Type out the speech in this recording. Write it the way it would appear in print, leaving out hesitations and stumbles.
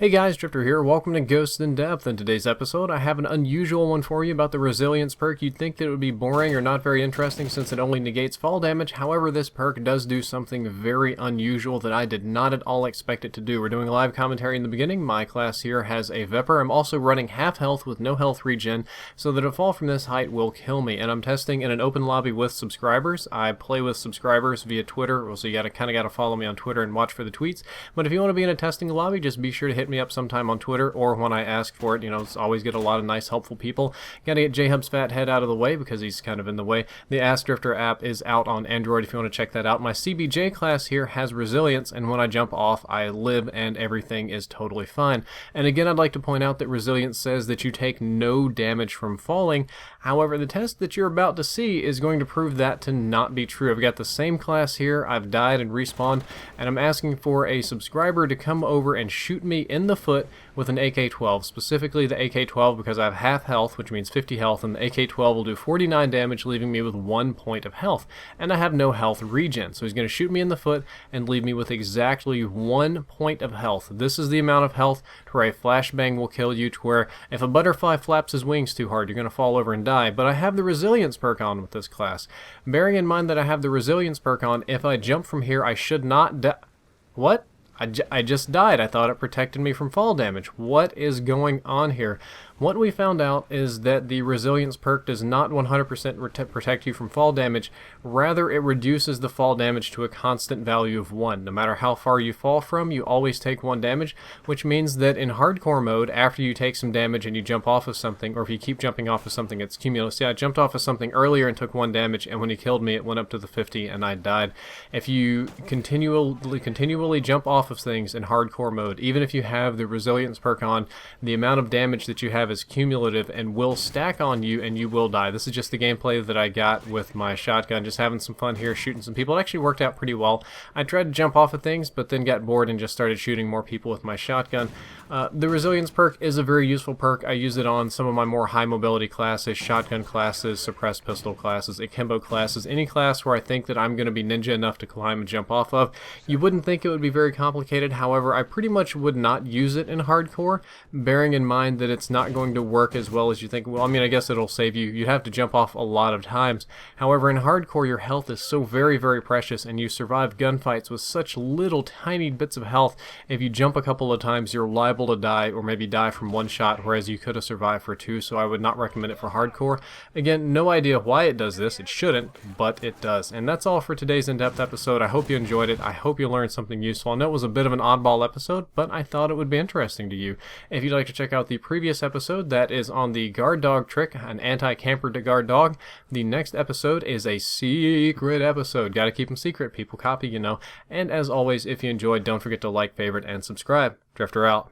Hey guys, Drifter here. Welcome to Ghosts in Depth. In today's episode, I have an unusual one for you about the Resilience perk. You'd think that it would be boring or not very interesting since it only negates fall damage. However, this perk does do something very unusual that I did not at all expect it to do. We're doing a live commentary in the beginning. My class here has a Vepr. I'm also running half health with no health regen, so that a fall from this height will kill me. And I'm testing in an open lobby with subscribers. I play with subscribers via Twitter, so you kind of got to follow me on Twitter and watch for the tweets. But if you want to be in a testing lobby, just be sure to hit me up sometime on Twitter or when I ask for it. It's always get a lot of nice helpful people. Gotta get J-Hub's fat head out of the way because he's kind of in the way. The Ask Drifter app is out on Android if you want to check that out. My CBJ class here has resilience, and when I jump off I live and everything is totally fine. And again, I'd like to point out that resilience says that you take no damage from falling. However, the test that you're about to see is going to prove that to not be true. I've got the same class here. I've died and respawned, and I'm asking for a subscriber to come over and shoot me in the foot with an AK-12, specifically the AK-12 because I have half health, which means 50 health, and the AK-12 will do 49 damage, leaving me with 1 point of health, and I have no health regen. So he's going to shoot me in the foot and leave me with exactly 1 point of health. This is the amount of health to where a flashbang will kill you, to where if a butterfly flaps his wings too hard, you're going to fall over and die. But I have the resilience perk on with this class. Bearing in mind that I have the resilience perk on, if I jump from here, I should not die. What? I just died. I thought it protected me from fall damage. What is going on here? What we found out is that the resilience perk does not 100% protect you from fall damage. Rather, it reduces the fall damage to a constant value of 1. No matter how far you fall from, you always take 1 damage, which means that in hardcore mode, after you take some damage and you jump off of something, or if you keep jumping off of something, it's cumulative. See, I jumped off of something earlier and took 1 damage, and when he killed me, it went up to the 50 and I died. If you continually jump off of things in hardcore mode, even if you have the resilience perk on, the amount of damage that you have is cumulative and will stack on you and you will die. This is just the gameplay that I got with my shotgun, just having some fun here, shooting some people. It actually worked out pretty well. I tried to jump off of things, but then got bored and just started shooting more people with my shotgun. The resilience perk is a very useful perk. I use it on some of my more high mobility classes, shotgun classes, suppressed pistol classes, akimbo classes, any class where I think that I'm going to be ninja enough to climb and jump off of. You wouldn't think it would be very complicated. However, I pretty much would not use it in hardcore, bearing in mind that it's not going to work as well as you think. Well, I mean, I guess it'll save you. You'd have to jump off a lot of times. However, in hardcore, your health is so very, very precious, and you survive gunfights with such little tiny bits of health. If you jump a couple of times, you're liable to die, or maybe die from 1 shot, whereas you could have survived for 2, so I would not recommend it for hardcore. Again, no idea why it does this. It shouldn't, but it does. And that's all for today's in-depth episode. I hope you enjoyed it. I hope you learned something useful. I know it was a bit of an oddball episode, but I thought it would be interesting to you. If you'd like to check out the previous episode, that is on the guard dog trick, an anti-camper to guard dog. The next episode is a secret episode. Gotta keep them secret. People copy, And as always, if you enjoyed, don't forget to like, favorite, and subscribe. Drifter out.